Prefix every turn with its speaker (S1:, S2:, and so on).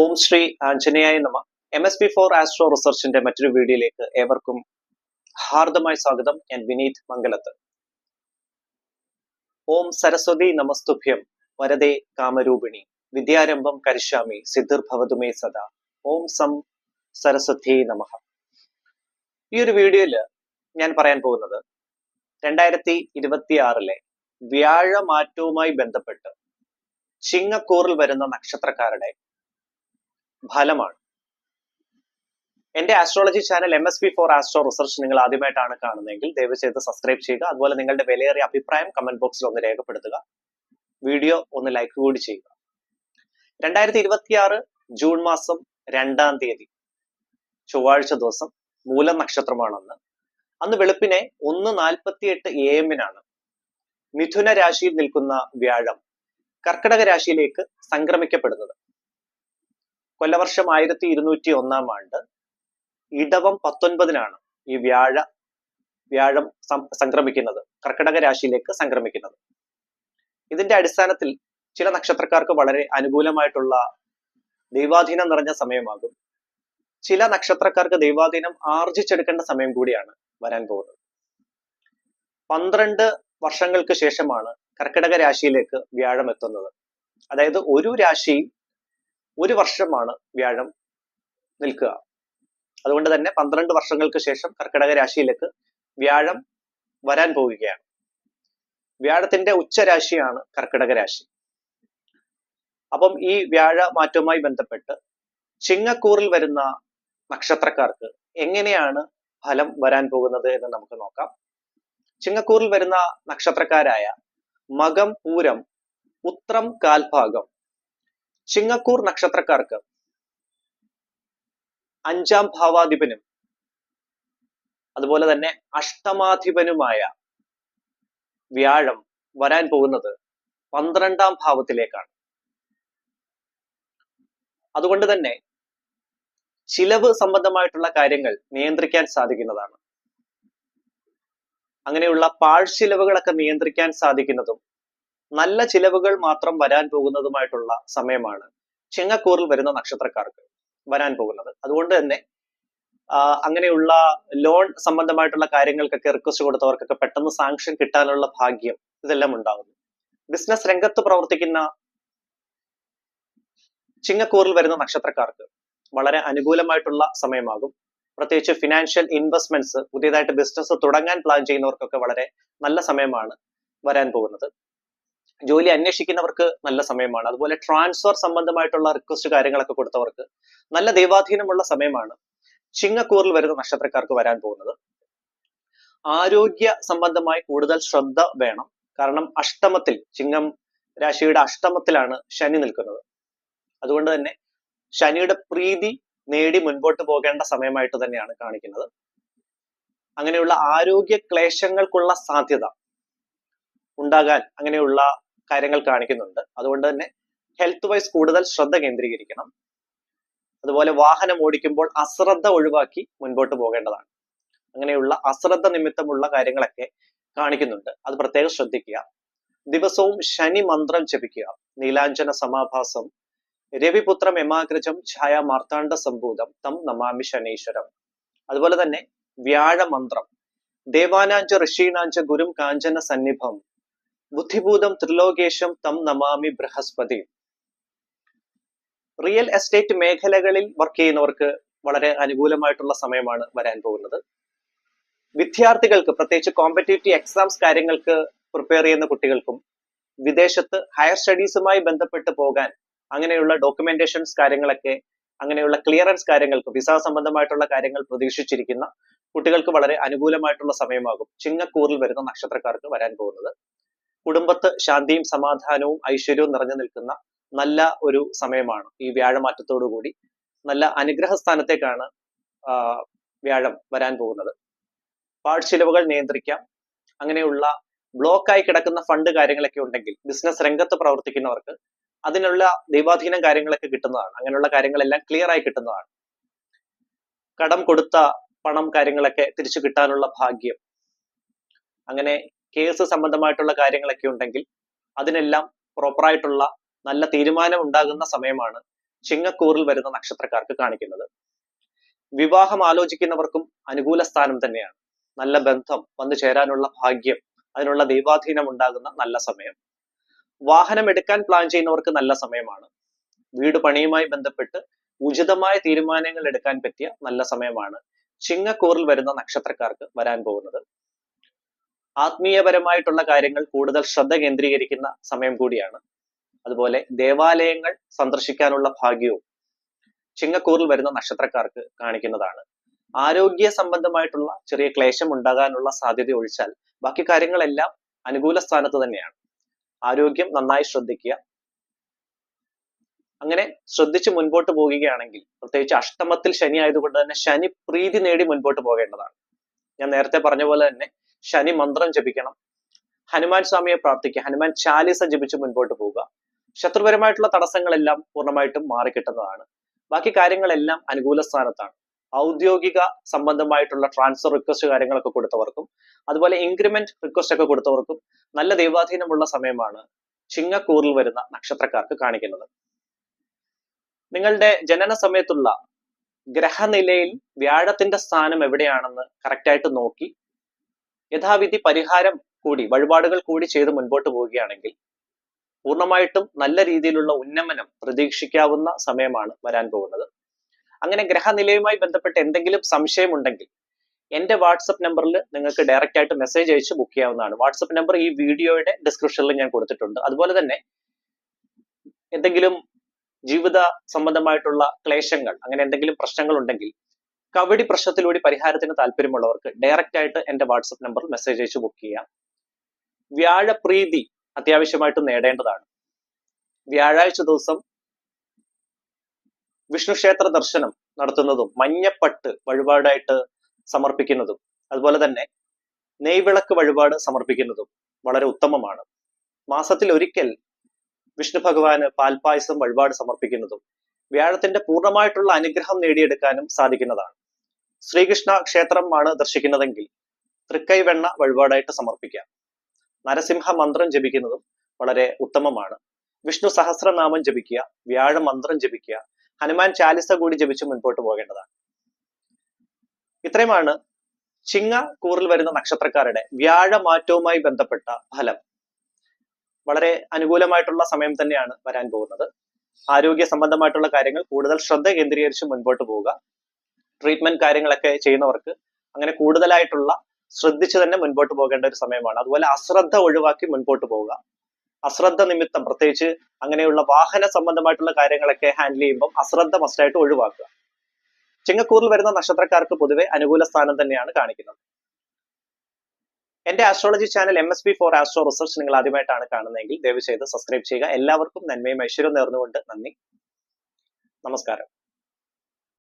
S1: ഓം ശ്രീ ആഞ്ജനേയായ നമ. MS-B4 astro റിസർച്ചിന്റെ മറ്റൊരു വീഡിയോയിലേക്ക് ഏവർക്കും ഹാർദമായ സ്വാഗതം. ഞാൻ വിനീത് മംഗലത്ത്. ഓം സരസ്വതി നമസ്തുഭ്യം വരദേ കാമരൂപിണി വിദ്യാരംഭം കരിഷ്യാമി സിദ്ധിർഭവതുമേ സദാ. ഓം സം സരസ്വതി നമഃ. ഈ ഒരു വീഡിയോയില് ഞാൻ പറയാൻ പോകുന്നത് 2026 വ്യാഴമാറ്റവുമായി ബന്ധപ്പെട്ട് ചിങ്ങക്കൂറിൽ വരുന്ന നക്ഷത്രക്കാരുടെ ഫലമാണ്. എന്റെ astrology channel MS-B4 astro research നിങ്ങൾ ആദ്യമായിട്ടാണ് കാണുന്നതെങ്കിൽ ദയവ് ചെയ്ത് സബ്സ്ക്രൈബ് ചെയ്യുക. അതുപോലെ നിങ്ങളുടെ വിലയേറിയ അഭിപ്രായം കമന്റ് ബോക്സിൽ ഒന്ന് രേഖപ്പെടുത്തുക. വീഡിയോ ഒന്ന് ലൈക്ക് കൂടി ചെയ്യുക. 2026 ജൂൺ മാസം 2-ാം തീയതി ചൊവ്വാഴ്ച ദിവസം മൂലം നക്ഷത്രമാണെന്ന്. അന്ന് വെളുപ്പിനെ 1:48 AM മിഥുന രാശിയിൽ നിൽക്കുന്ന വ്യാഴം കർക്കിടക രാശിയിലേക്ക് സംക്രമിക്കപ്പെടുന്നത്. കൊല്ലവർഷം 1201 ആണ്ട് ഇടവം 19 ഈ വ്യാഴം സംക്രമിക്കുന്നത്, കർക്കിടക രാശിയിലേക്ക് സംക്രമിക്കുന്നത്. ഇതിന്റെ അടിസ്ഥാനത്തിൽ ചില നക്ഷത്രക്കാർക്ക് വളരെ അനുകൂലമായിട്ടുള്ള ദൈവാധീനം നിറഞ്ഞ സമയമാകും. ചില നക്ഷത്രക്കാർക്ക് ദൈവാധീനം ആർജിച്ചെടുക്കേണ്ട സമയം കൂടിയാണ് വരാൻ പോകുന്നത്. 12 വർഷങ്ങൾക്ക് ശേഷമാണ് കർക്കിടക രാശിയിലേക്ക് വ്യാഴം എത്തുന്നത്. അതായത് ഒരു രാശിയിൽ 1 വർഷമാണ് വ്യാഴം നിൽക്കുക. അതുകൊണ്ട് തന്നെ 12 വർഷങ്ങൾക്ക് ശേഷം കർക്കിടക രാശിയിലേക്ക് വ്യാഴം വരാൻ പോവുകയാണ്. വ്യാഴത്തിന്റെ ഉച്ചരാശിയാണ് കർക്കിടക രാശി. അപ്പം ഈ വ്യാഴ മാറ്റവുമായി ബന്ധപ്പെട്ട് ചിങ്ങക്കൂറിൽ വരുന്ന നക്ഷത്രക്കാർക്ക് എങ്ങനെയാണ് ഫലം വരാൻ പോകുന്നത് എന്ന് നമുക്ക് നോക്കാം. ചിങ്ങക്കൂറിൽ വരുന്ന നക്ഷത്രക്കാരായ മകം, പൂരം, ഉത്രം കാൽഭാഗം. ചിങ്ങക്കൂർ നക്ഷത്രക്കാർക്ക് 5-ാം ഭാവാധിപനും അതുപോലെ തന്നെ അഷ്ടമാധിപനുമായ വ്യാഴം വരാൻ പോകുന്നത് 12-ാം ഭാവത്തിലേക്കാണ്. അതുകൊണ്ട് തന്നെ ചിലവ് സംബന്ധമായിട്ടുള്ള കാര്യങ്ങൾ നിയന്ത്രിക്കാൻ സാധിക്കുന്നതാണ്. അങ്ങനെയുള്ള പാഴ്ചിലവുകളൊക്കെ നിയന്ത്രിക്കാൻ സാധിക്കുന്നതും നല്ല ചിലവുകൾ മാത്രം വരാൻ പോകുന്നതുമായിട്ടുള്ള സമയമാണ് ചിങ്ങക്കൂറിൽ വരുന്ന നക്ഷത്രക്കാർക്ക് വരാൻ പോകുന്നത്. അതുകൊണ്ട് തന്നെ അങ്ങനെയുള്ള ലോൺ സംബന്ധമായിട്ടുള്ള കാര്യങ്ങൾക്കൊക്കെ റിക്വസ്റ്റ് കൊടുത്തവർക്കൊക്കെ പെട്ടെന്ന് സാങ്ഷൻ കിട്ടാനുള്ള ഭാഗ്യം ഇതെല്ലാം ഉണ്ടാകുന്നു. ബിസിനസ് രംഗത്ത് പ്രവർത്തിക്കുന്ന ചിങ്ങക്കൂറിൽ വരുന്ന നക്ഷത്രക്കാർക്ക് വളരെ അനുകൂലമായിട്ടുള്ള സമയമാകും. പ്രത്യേകിച്ച് ഫിനാൻഷ്യൽ ഇൻവെസ്റ്റ്മെന്റ്സ്, പുതിയതായിട്ട് ബിസിനസ് തുടങ്ങാൻ പ്ലാൻ ചെയ്യുന്നവർക്കൊക്കെ വളരെ നല്ല സമയമാണ് വരാൻ പോകുന്നത്. ജോലി അന്വേഷിക്കുന്നവർക്ക് നല്ല സമയമാണ്. അതുപോലെ ട്രാൻസ്ഫർ സംബന്ധമായിട്ടുള്ള റിക്വസ്റ്റ് കാര്യങ്ങളൊക്കെ കൊടുത്തവർക്ക് നല്ല ദൈവാധീനമുള്ള സമയമാണ് ചിങ്ങക്കൂറിൽ വരുന്ന നക്ഷത്രക്കാർക്ക് വരാൻ പോകുന്നത്. ആരോഗ്യ സംബന്ധമായി കൂടുതൽ ശ്രദ്ധ വേണം. കാരണം അഷ്ടമത്തിൽ, ചിങ്ങം രാശിയുടെ അഷ്ടമത്തിലാണ് ശനി നിൽക്കുന്നത്. അതുകൊണ്ട് തന്നെ ശനിയുടെ പ്രീതി നേടി മുൻപോട്ട് പോകേണ്ട സമയമായിട്ട് തന്നെയാണ് കാണിക്കുന്നത്. അങ്ങനെയുള്ള ആരോഗ്യ ക്ലേശങ്ങൾക്കുള്ള സാധ്യത ഉണ്ടാകാൻ അങ്ങനെയുള്ള കാര്യങ്ങൾ കാണിക്കുന്നുണ്ട്. അതുകൊണ്ട് തന്നെ ഹെൽത്ത് വൈസ് കൂടുതൽ ശ്രദ്ധ കേന്ദ്രീകരിക്കണം. അതുപോലെ വാഹനം ഓടിക്കുമ്പോൾ അശ്രദ്ധ ഒഴിവാക്കി മുൻപോട്ട് പോകേണ്ടതാണ്. അങ്ങനെയുള്ള അശ്രദ്ധ നിമിത്തമുള്ള കാര്യങ്ങളൊക്കെ കാണിക്കുന്നുണ്ട്. അത് പ്രത്യേകം ശ്രദ്ധിക്കുക. ദിവസവും ശനി മന്ത്രം ജപിക്കുക. നീലാഞ്ജന സമാഭാസം, രവിപുത്രം യമാഗ്രജം ഛായ മാർത്താണ്ഡ സംഭൂതം തം നമാമി ശനീശ്വരം. അതുപോലെ തന്നെ വ്യാഴ മന്ത്രം, ദേവാനാഞ്ച ഋഷീണാഞ്ച ഗുരും കാഞ്ചന സന്നിഭം ബുദ്ധിഭൂതം ത്രിലോകേശം തം നമാമി ബൃഹസ്പതി. റിയൽ എസ്റ്റേറ്റ് മേഖലകളിൽ വർക്ക് ചെയ്യുന്നവർക്ക് വളരെ അനുകൂലമായിട്ടുള്ള സമയമാണ് വരാൻ പോകുന്നത്. വിദ്യാർത്ഥികൾക്ക്, പ്രത്യേകിച്ച് കോമ്പറ്റേറ്റീവ് എക്സാംസ് കാര്യങ്ങൾക്ക് പ്രിപ്പയർ ചെയ്യുന്ന കുട്ടികൾക്കും വിദേശത്ത് ഹയർ സ്റ്റഡീസുമായി ബന്ധപ്പെട്ട് പോകാൻ അങ്ങനെയുള്ള ഡോക്യുമെന്റേഷൻസ് കാര്യങ്ങളൊക്കെ, അങ്ങനെയുള്ള ക്ലിയറൻസ് കാര്യങ്ങൾക്ക്, വിസ സംബന്ധമായിട്ടുള്ള കാര്യങ്ങൾ പ്രതീക്ഷിച്ചിരിക്കുന്ന കുട്ടികൾക്ക് വളരെ അനുകൂലമായിട്ടുള്ള സമയമാകും ചിങ്ങക്കൂറിൽ വരുന്ന നക്ഷത്രക്കാർക്ക് വരാൻ പോകുന്നത്. കുടുംബത്ത് ശാന്തിയും സമാധാനവും ഐശ്വര്യവും നിറഞ്ഞു നിൽക്കുന്ന നല്ല ഒരു സമയമാണ് ഈ വ്യാഴമാറ്റത്തോടുകൂടി. നല്ല അനുഗ്രഹ സ്ഥാനത്തേക്കാണ് വ്യാഴം വരാൻ പോകുന്നത്. പാഴ്ചിലവുകൾ നിയന്ത്രിക്കാം. അങ്ങനെയുള്ള ബ്ലോക്കായി കിടക്കുന്ന ഫണ്ട് കാര്യങ്ങളൊക്കെ ഉണ്ടെങ്കിൽ ബിസിനസ് രംഗത്ത് പ്രവർത്തിക്കുന്നവർക്ക് അതിനുള്ള ദൈവാധീനം കാര്യങ്ങളൊക്കെ കിട്ടുന്നതാണ്. അങ്ങനെയുള്ള കാര്യങ്ങളെല്ലാം ക്ലിയർ ആയി കിട്ടുന്നതാണ്. കടം കൊടുത്ത പണം കാര്യങ്ങളൊക്കെ തിരിച്ചു കിട്ടാനുള്ള ഭാഗ്യം, അങ്ങനെ കേസ് സംബന്ധമായിട്ടുള്ള കാര്യങ്ങളൊക്കെ ഉണ്ടെങ്കിൽ അതിനെല്ലാം പ്രോപ്പറായിട്ടുള്ള നല്ല തീരുമാനം ഉണ്ടാകുന്ന സമയമാണ് ചിങ്ങക്കൂറിൽ വരുന്ന നക്ഷത്രക്കാർക്ക് കാണിക്കുന്നത്. വിവാഹം ആലോചിക്കുന്നവർക്കും അനുകൂല സ്ഥാനം തന്നെയാണ്. നല്ല ബന്ധം വന്നു ചേരാനുള്ള ഭാഗ്യം, അതിനുള്ള ദൈവാധീനം ഉണ്ടാകുന്ന നല്ല സമയം. വാഹനം എടുക്കാൻ പ്ലാൻ ചെയ്യുന്നവർക്ക് നല്ല സമയമാണ്. വീട് പണിയുമായി ബന്ധപ്പെട്ട് ഉചിതമായ തീരുമാനങ്ങൾ എടുക്കാൻ പറ്റിയ നല്ല സമയമാണ് ചിങ്ങക്കൂറിൽ വരുന്ന നക്ഷത്രക്കാർക്ക് വരാൻ പോകുന്നത്. ആത്മീയപരമായിട്ടുള്ള കാര്യങ്ങൾ കൂടുതൽ ശ്രദ്ധ കേന്ദ്രീകരിക്കുന്ന സമയം കൂടിയാണ്. അതുപോലെ ദേവാലയങ്ങൾ സന്ദർശിക്കാനുള്ള ഭാഗ്യവും ചിങ്ങക്കൂറിൽ വരുന്ന നക്ഷത്രക്കാർക്ക് കാണിക്കുന്നതാണ്. ആരോഗ്യ സംബന്ധമായിട്ടുള്ള ചെറിയ ക്ലേശം ഉണ്ടാകാനുള്ള സാധ്യത ഒഴിച്ചാൽ ബാക്കി കാര്യങ്ങളെല്ലാം അനുകൂല സ്ഥാനത്ത് തന്നെയാണ്. ആരോഗ്യം നന്നായി ശ്രദ്ധിക്കുക. അങ്ങനെ ശ്രദ്ധിച്ച് മുൻപോട്ട് പോകുകയാണെങ്കിൽ, പ്രത്യേകിച്ച് അഷ്ടമത്തിൽ ശനി ആയതുകൊണ്ട് തന്നെ ശനി പ്രീതി നേടി മുൻപോട്ട് പോകേണ്ടതാണ്. ഞാൻ നേരത്തെ പറഞ്ഞ പോലെ തന്നെ ശനി മന്ത്രം ജപിക്കണം, ഹനുമാൻ സ്വാമിയെ പ്രാർത്ഥിക്കുക, ഹനുമാൻ ചാലിസ ജപിച്ച് മുൻപോട്ട് പോവുക. ശത്രുപരമായിട്ടുള്ള തടസ്സങ്ങളെല്ലാം പൂർണ്ണമായിട്ടും മാറിക്കിട്ടുന്നതാണ്. ബാക്കി കാര്യങ്ങളെല്ലാം അനുകൂല സ്ഥാനത്താണ്. ഔദ്യോഗിക സംബന്ധമായിട്ടുള്ള ട്രാൻസ്ഫർ റിക്വസ്റ്റ് കാര്യങ്ങളൊക്കെ കൊടുത്തവർക്കും അതുപോലെ ഇൻക്രിമെന്റ് റിക്വസ്റ്റ് ഒക്കെ കൊടുത്തവർക്കും നല്ല ദൈവാധീനമുള്ള സമയമാണ് ചിങ്ങക്കൂറിൽ വരുന്ന നക്ഷത്രക്കാർക്ക് കാണിക്കുന്നത്. നിങ്ങളുടെ ജനന സമയത്തുള്ള ഗ്രഹനിലയിൽ വ്യാഴത്തിന്റെ സ്ഥാനം എവിടെയാണെന്ന് കറക്റ്റായിട്ട് നോക്കി യഥാവിധി പരിഹാരം കൂടി, വഴിപാടുകൾ കൂടി ചെയ്ത് മുൻപോട്ട് പോവുകയാണെങ്കിൽ പൂർണ്ണമായിട്ടും നല്ല രീതിയിലുള്ള ഉന്നമനം പ്രതീക്ഷിക്കാവുന്ന സമയമാണ് വരാൻ പോകുന്നത്. അങ്ങനെ ഗ്രഹനിലയുമായി ബന്ധപ്പെട്ട് എന്തെങ്കിലും സംശയമുണ്ടെങ്കിൽ എന്റെ വാട്സപ്പ് നമ്പറിൽ നിങ്ങൾക്ക് ഡയറക്റ്റ് ആയിട്ട് മെസ്സേജ് അയച്ച് ബുക്ക് ചെയ്യാവുന്നതാണ്. വാട്സപ്പ് നമ്പർ ഈ വീഡിയോയുടെ ഡിസ്ക്രിപ്ഷനിൽ ഞാൻ കൊടുത്തിട്ടുണ്ട്. അതുപോലെ തന്നെ എന്തെങ്കിലും ജീവിത സംബന്ധമായിട്ടുള്ള ക്ലേശങ്ങൾ, അങ്ങനെ എന്തെങ്കിലും പ്രശ്നങ്ങൾ ഉണ്ടെങ്കിൽ കവടി പ്രശ്നത്തിലൂടെ പരിഹാരത്തിന് താല്പര്യമുള്ളവർക്ക് ഡയറക്റ്റ് ആയിട്ട് എന്റെ വാട്സപ്പ് നമ്പറിൽ മെസ്സേജ് അയച്ച് ബുക്ക് ചെയ്യാം. വ്യാഴപ്രീതി അത്യാവശ്യമായിട്ട് നേടേണ്ടതാണ്. വ്യാഴാഴ്ച ദിവസം വിഷ്ണു ക്ഷേത്ര ദർശനം നടത്തുന്നതും മഞ്ഞപ്പട്ട് വഴിപാടായിട്ട് സമർപ്പിക്കുന്നതും അതുപോലെ തന്നെ നെയ്വിളക്ക് വഴിപാട് സമർപ്പിക്കുന്നതും വളരെ ഉത്തമമാണ്. മാസത്തിൽ ഒരിക്കൽ വിഷ്ണു ഭഗവാന് പാൽപായസം വഴിപാട് സമർപ്പിക്കുന്നതും വ്യാഴത്തിന്റെ പൂർണ്ണമായിട്ടുള്ള അനുഗ്രഹം നേടിയെടുക്കാനും സാധിക്കുന്നതാണ്. ശ്രീകൃഷ്ണ ക്ഷേത്രമാണ് ദർശിക്കുന്നതെങ്കിൽ തൃക്കൈവെണ്ണ വഴിപാടായിട്ട് സമർപ്പിക്കാം. നരസിംഹ മന്ത്രം ജപിക്കുന്നതും വളരെ ഉത്തമമാണ്. വിഷ്ണു സഹസ്രനാമം ജപിക്കുക, വ്യാഴ മന്ത്രം ജപിക്കുക, ഹനുമാൻ ചാലിസ കൂടി ജപിച്ച് മുൻപോട്ട് പോകേണ്ടതാണ്. ഇത്രയുമാണ് ചിങ്ങക്കൂറിൽ വരുന്ന നക്ഷത്രക്കാരുടെ വ്യാഴമാറ്റവുമായി ബന്ധപ്പെട്ട ഫലം. വളരെ അനുകൂലമായിട്ടുള്ള സമയം തന്നെയാണ് വരാൻ പോകുന്നത്. ആരോഗ്യ സംബന്ധമായിട്ടുള്ള കാര്യങ്ങൾ കൂടുതൽ ശ്രദ്ധ കേന്ദ്രീകരിച്ച് മുൻപോട്ട് പോവുക. ട്രീറ്റ്മെന്റ് കാര്യങ്ങളൊക്കെ ചെയ്യുന്നവർക്ക് അങ്ങനെ കൂടുതലായിട്ടുള്ള ശ്രദ്ധിച്ച് തന്നെ മുൻപോട്ട് പോകേണ്ട ഒരു സമയമാണ്. അതുപോലെ അശ്രദ്ധ ഒഴിവാക്കി മുൻപോട്ട് പോവുക. അശ്രദ്ധ നിമിത്തം, പ്രത്യേകിച്ച് അങ്ങനെയുള്ള വാഹന സംബന്ധമായിട്ടുള്ള കാര്യങ്ങളൊക്കെ ഹാൻഡിൽ ചെയ്യുമ്പോൾ അശ്രദ്ധ മസ്റ്റായിട്ട് ഒഴിവാക്കുക. ചിങ്ങക്കൂറിൽ വരുന്ന നക്ഷത്രക്കാർക്ക് പൊതുവെ അനുകൂല സ്ഥാനം തന്നെയാണ് കാണിക്കുന്നത്. എന്റെ astrology channel MSP4 astro research നിങ്ങൾ ആദ്യമായിട്ടാണ് കാണുന്നതെങ്കിൽ ദയവ് ചെയ്ത് സബ്സ്ക്രൈബ് ചെയ്യുക. എല്ലാവർക്കും നന്മയും ഐശ്വര്യവും നേർന്നുകൊണ്ട് നന്ദി, നമസ്കാരം.